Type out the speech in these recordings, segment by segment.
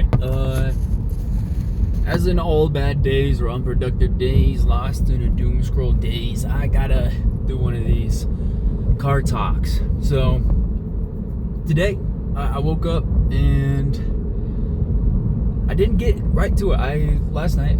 Alright, as in all bad days or unproductive days, lost in a doom scroll days, I gotta do one of these car talks. So, today, I woke up and I didn't get right to it. Last night,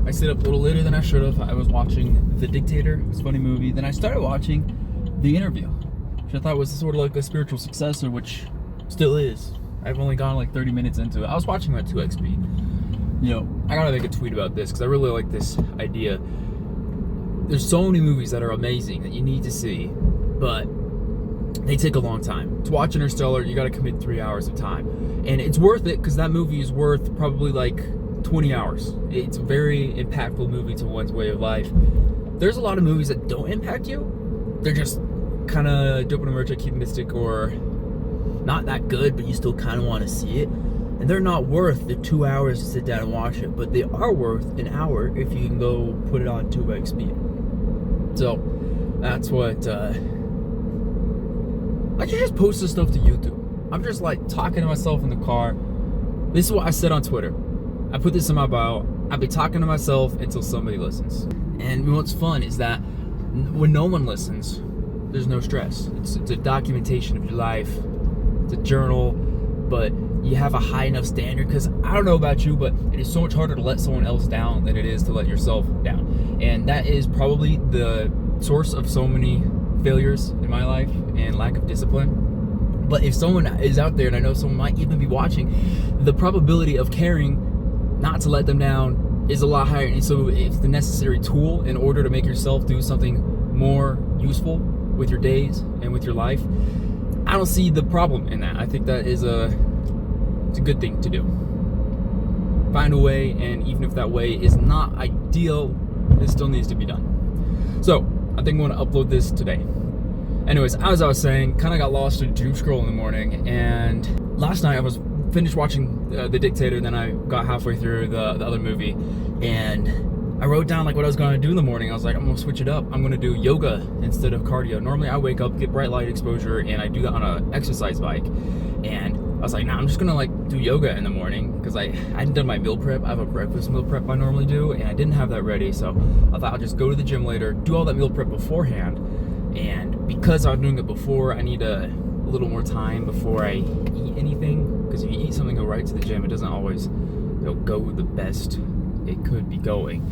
I stayed up a little later than I should have. I was watching The Dictator, it's a funny movie. Then I started watching The Interview, which I thought was sort of like a spiritual successor, which still is. I've only gone like 30 minutes into it. I was watching at 2x speed. You know, I gotta make a tweet about this because I really like this idea. There's so many movies that are amazing that you need to see, but they take a long time. To watch Interstellar, you gotta commit 3 hours of time. And it's worth it because that movie is worth probably like 20 hours. It's a very impactful movie to one's way of life. There's a lot of movies that don't impact you. They're just kind of dopaminergic, hedonistic, or not that good, but you still kind of want to see it. And they're not worth the 2 hours to sit down and watch it, but they are worth an hour if you can go put it on 2x speed. So that's what I should just post this stuff to YouTube. I'm just like talking to myself in the car. This is what I said on Twitter. I put this in my bio. I'll be talking to myself until somebody listens. And what's fun is that when no one listens, there's no stress. It's a documentation of your life. It's a journal, but you have a high enough standard, because I don't know about you, but it is so much harder to let someone else down than it is to let yourself down. And that is probably the source of so many failures in my life and lack of discipline. But if someone is out there, and I know someone might even be watching, the probability of caring not to let them down is a lot higher. And so it's the necessary tool in order to make yourself do something more useful with your days and with your life. I don't see the problem in that. I think that is it's a good thing to do. Find a way, and even if that way is not ideal, it still needs to be done. So, I think I'm going to upload this today. Anyways, as I was saying, kind of got lost in doom scroll in the morning, and last night I was finished watching The Dictator, and then I got halfway through the other movie, and I wrote down like what I was going to do in the morning. I was like, I'm going to switch it up. I'm going to do yoga instead of cardio. Normally I wake up, get bright light exposure, and I do that on an exercise bike. And I was like, nah, I'm just going to like do yoga in the morning, because I hadn't done my meal prep. I have a breakfast meal prep I normally do, and I didn't have that ready. So I thought I'll just go to the gym later, do all that meal prep beforehand. And because I was doing it before, I need a little more time before I eat anything. Because if you eat something, go right to the gym, it doesn't always go the best it could be going.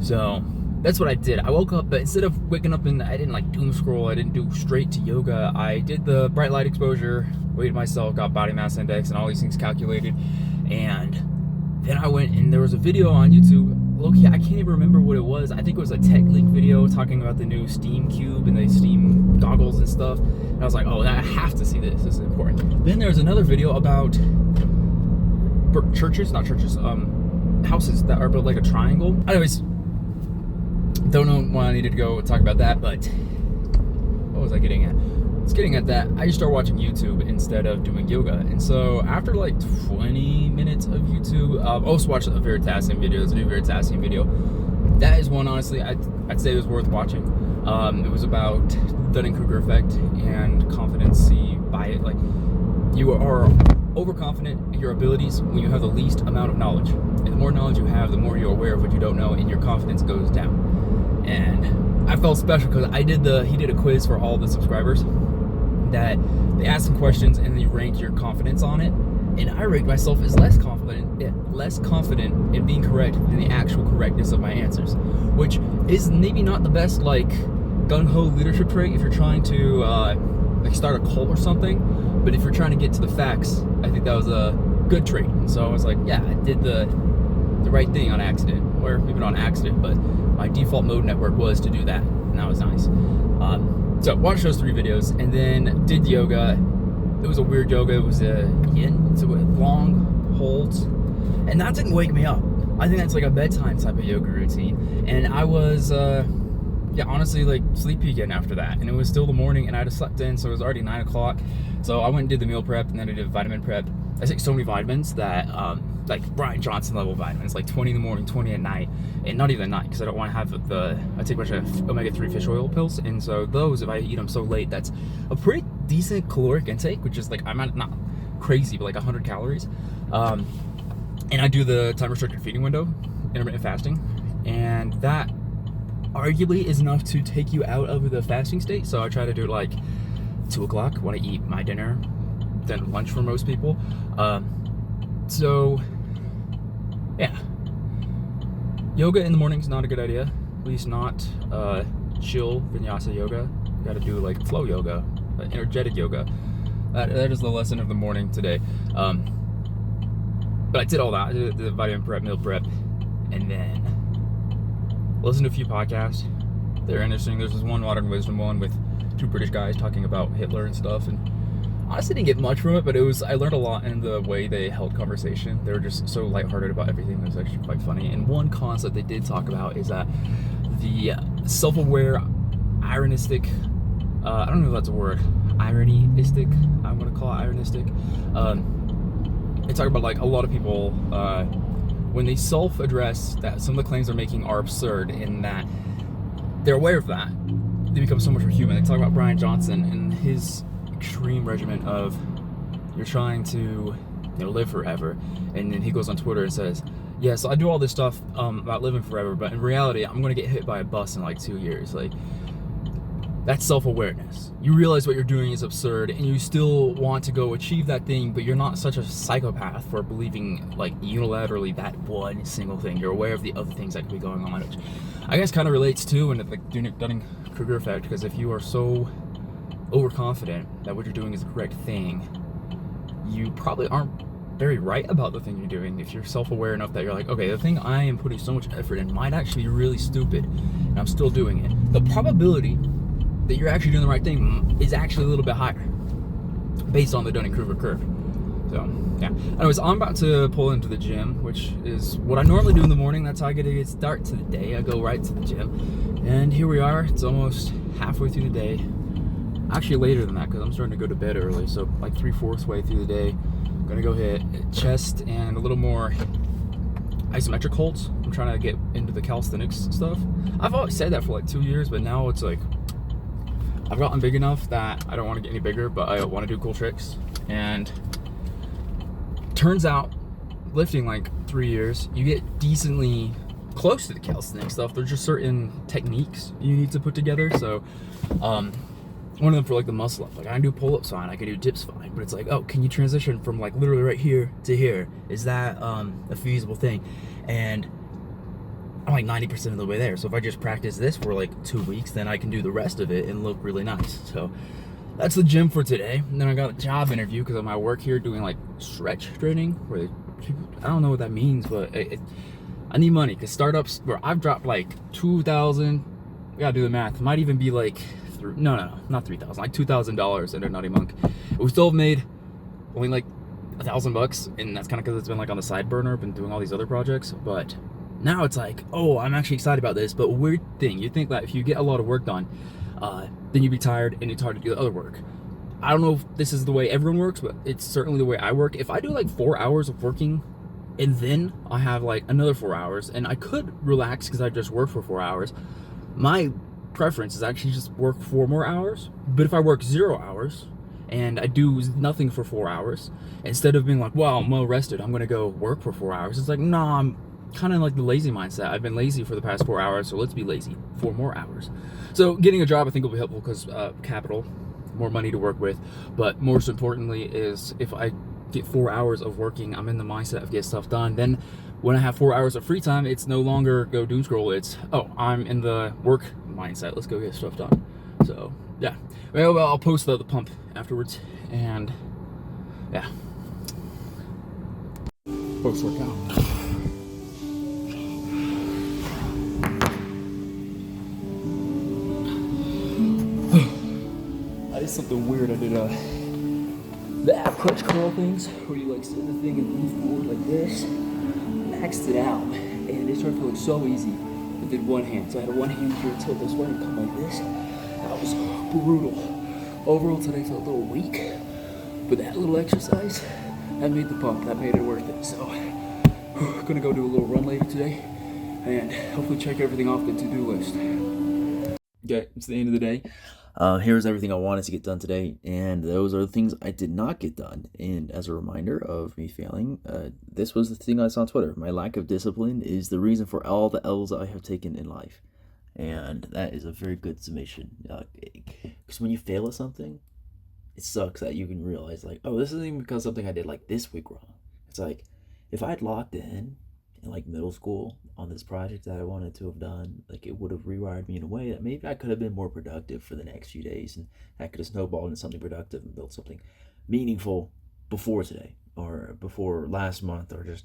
So that's what I did. I woke up, but instead of waking up and I didn't like doom scroll, I didn't do straight to yoga. I did the bright light exposure, weighed myself, got body mass index and all these things calculated. And then I went, and there was a video on YouTube. Low-key, I can't even remember what it was. I think it was a tech leak video talking about the new Steam Cube and the Steam goggles and stuff. And I was like, oh, I have to see this. This is important. Then there's another video about houses that are built like a triangle. Anyways, don't know why I needed to go talk about that, but what was I getting at? I was getting at that I just started watching YouTube instead of doing yoga. And so after like 20 minutes of YouTube, I also watched a Veritasium video. There's a new Veritasium video. That is one, honestly, I'd say it was worth watching. It was about Dunning-Kruger effect and confidence by it. Like, you are overconfident in your abilities when you have the least amount of knowledge. And the more knowledge you have, the more you're aware of what you don't know, and your confidence goes down. And I felt special because he did a quiz for all the subscribers that they asked some questions and they ranked your confidence on it. And I ranked myself as less confident in being correct than the actual correctness of my answers, which is maybe not the best like gung-ho leadership trait if you're trying to like start a cult or something. But if you're trying to get to the facts, I think that was a good trait. And so I was like, yeah, I did the right thing on accident. Or maybe not on accident, but my default mode network was to do that. And that was nice. So watched those 3 videos and then did yoga. It was a weird yoga. It was a yin, so long holds. And that didn't wake me up. I think that's like a bedtime type of yoga routine. And I was honestly like sleepy again after that, and it was still the morning and I just slept in, so it was already 9 o'clock. So I went and did the meal prep, and then I did vitamin prep. I take so many vitamins that like Brian Johnson level vitamins, like 20 in the morning, 20 at night, and not even at night because I don't want to have I take a bunch of omega-3 fish oil pills, and so those, if I eat them so late, that's a pretty decent caloric intake, which is like, I'm not crazy, but like 100 calories. And I do the time restricted feeding window, intermittent fasting, and that arguably is enough to take you out of the fasting state. So I try to do it like 2 o'clock when I eat my dinner, then lunch for most people. So yeah, yoga in the morning is not a good idea, at least not chill vinyasa yoga. You gotta do like flow yoga, energetic yoga. That is the lesson of the morning today. But I did all that. I did the vitamin prep, meal prep, and then listened to a few podcasts. They're interesting. There's this one Modern Wisdom one with 2 British guys talking about Hitler and stuff, and honestly didn't get much from it, but I learned a lot in the way they held conversation. They were just so lighthearted about everything. It was actually quite funny. And one concept they did talk about is that the self-aware, ironistic, I don't know if that's a word, ironyistic, I'm going to call it ironistic. They talk about like a lot of people, when they self-address that some of the claims they're making are absurd, in that they're aware of that, they become so much more human. They talk about Brian Johnson and his extreme regimen of, you're trying to live forever, and then he goes on Twitter and says, yeah, so I do all this stuff about living forever, but in reality I'm going to get hit by a bus in like 2 years. Like, that's self-awareness. You realize what you're doing is absurd, and you still want to go achieve that thing, but you're not such a psychopath for believing like unilaterally that one single thing. You're aware of the other things that could be going on, which I guess kind of relates to and like Dunning-Kruger effect, because if you are so overconfident that what you're doing is the correct thing, you probably aren't very right about the thing you're doing. If you're self-aware enough that you're like, okay, the thing I am putting so much effort in might actually be really stupid, and I'm still doing it, the probability that you're actually doing the right thing is actually a little bit higher based on the Dunning-Kruger curve. So yeah, anyways, I'm about to pull into the gym, which is what I normally do in the morning. That's how I get a good start to the day. I go right to the gym, and here we are. It's almost halfway through the day. Actually later than that, because I'm starting to go to bed early, so like 3/4 way through the day. I'm gonna go hit chest and a little more isometric holds. I'm trying to get into the calisthenics stuff. I've always said that for like 2 years, but now it's like I've gotten big enough that I don't want to get any bigger, but I want to do cool tricks. And turns out, lifting like 3 years, you get decently close to the calisthenics stuff. There's just certain techniques you need to put together. So one of them for like the muscle up, like I can do pull-ups fine, I can do dips fine, but it's like, oh, can you transition from like literally right here to here? Is that a feasible thing? And I'm like 90% of the way there. So if I just practice this for like 2 weeks, then I can do the rest of it and look really nice. So that's the gym for today. And then I got a job interview because of my work here doing like stretch training, where I don't know what that means, but I need money, because startups where I've dropped like 2,000, I gotta do the math, it might even be like not 3,000, like $2,000 in a Nutty Monk. We still have made only like $1,000, and that's kind of because it's been like on the side burner. I've been doing all these other projects, but now it's like, oh, I'm actually excited about this. But weird thing, you think that if you get a lot of work done, then you'd be tired and it's hard to do the other work. I don't know if this is the way everyone works, but it's certainly the way I work. If I do like 4 hours of working and then I have like another 4 hours, and I could relax because I just work for 4 hours, my preference is actually just work 4 more hours. But if I work 0 hours and I do nothing for 4 hours, instead of being like, wow, I'm well rested, I'm gonna go work for 4 hours, it's like, no, I'm kind of like the lazy mindset. I've been lazy for the past 4 hours, so let's be lazy 4 more hours. So getting a job I think will be helpful, because capital, more money to work with. But most importantly is, if I get 4 hours of working, I'm in the mindset of get stuff done. Then when I have 4 hours of free time, it's no longer go doom scroll. It's, oh, I'm in the work mindset. Let's go get stuff done. So yeah, well, I'll post the pump afterwards, and yeah, post workout. I did something weird. I did the ab crunch curl things, where you like set the thing and move forward like this. Maxed it out, and it started to look so easy. I did one hand, so I had a one hand here, tilt this way, and come like this. That was brutal. Overall today felt a little weak, but that little exercise, that made the pump. That made it worth it. So I'm gonna go do a little run later today, and hopefully check everything off the to-do list. Okay, it's the end of the day. Here's everything I wanted to get done today, and those are the things I did not get done. And as a reminder of me failing, this was the thing I saw on Twitter. My lack of discipline is the reason for all the L's I have taken in life. And that is a very good summation. Because when you fail at something, it sucks that you can realize, like, oh, this isn't even because something I did like this week wrong. It's like, if I had locked in like middle school on this project that I wanted to have done, like it would have rewired me in a way that maybe I could have been more productive for the next few days, and that could have snowballed into something productive and built something meaningful before today or before last month, or just,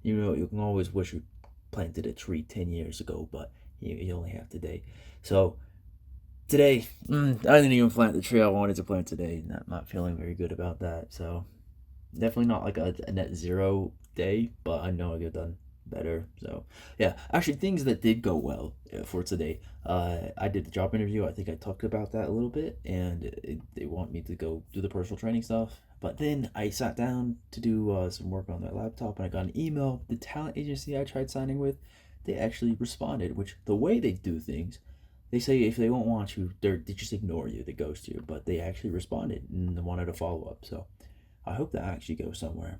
you can always wish you planted a tree 10 years ago, but you only have today. So today, I didn't even plant the tree I wanted to plant today. Not feeling very good about that. So definitely not like a net zero day, but I know I get done better. So yeah, actually things that did go well for today. I did the job interview. I think I talked about that a little bit, and they want me to go do the personal training stuff. But then I sat down to do some work on their laptop, and I got an email. The talent agency I tried signing with, they actually responded. Which, the way they do things, they say if they don't want you, they just ignore you, they ghost you. But they actually responded and they wanted a follow up. So I hope that actually goes somewhere.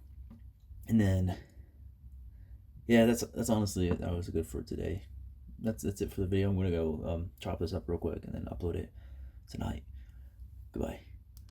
And then, yeah, that's honestly it. That was good for today. That's it for the video. I'm gonna go chop this up real quick and then upload it tonight. Goodbye.